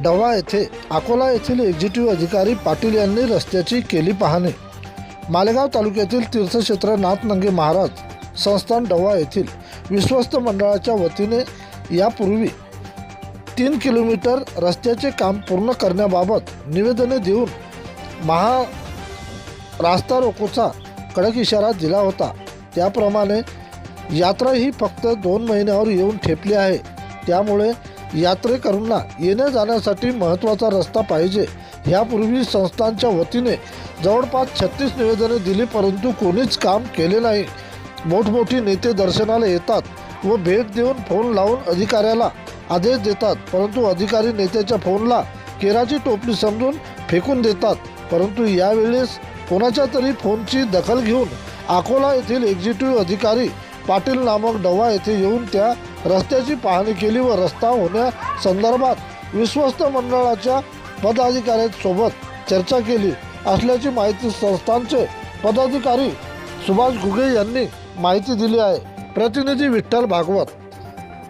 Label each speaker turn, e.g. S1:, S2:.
S1: डवा येथे अकोला येथील एक्झिक्युटिव्ह अधिकारी पाटील यांनी रस्त्याची केली पाहणी। मालेगाव तालुक्यातील तीर्थक्षेत्र नाथनंगे महाराज संस्थान डवा येथील विश्वस्त मंडळाच्या वतीने यापूर्वी 3 किलोमीटर रस्त्याचे काम पूर्ण करण्याबाबत निवेदने देऊन रास्ता रोकोचा कडक इशारा दिला होता। त्याप्रमाणे यात्रा ही फक्त 2 महिन्यावर येऊन ठेपली आहे। त्यामुळे यात्रेकरूंना येण्या जाण्यासाठी महत्त्वाचा रस्ता पाहिजे। यापूर्वी संस्थांच्या वतीने जवळपास 36 निवेदने दिली, परंतु कोणीच काम केले नाही। मोठमोठी नेते दर्शनाला येतात व भेट देऊन फोन लावून अधिकाऱ्याला आदेश देतात, परंतु अधिकारी नेत्याच्या फोनला केराची टोपली समजून फेकून देतात। परंतु यावेळेस कोणाच्या तरी फोनची दखल घेऊन अकोला येथील एक्झिक्युटिव्ह अधिकारी पाटील नामक डवा येथे येऊन त्या रस्त्याची पाहणी केली व रस्ता होण्यासंदर्भात विश्वस्त मंडळाच्या पदाधिकाऱ्यांसोबत चर्चा केली असल्याची माहिती संस्थांचे पदाधिकारी सुभाष घुगे यांनी माहिती दिली आहे। प्रतिनिधी विठ्ठल भागवत।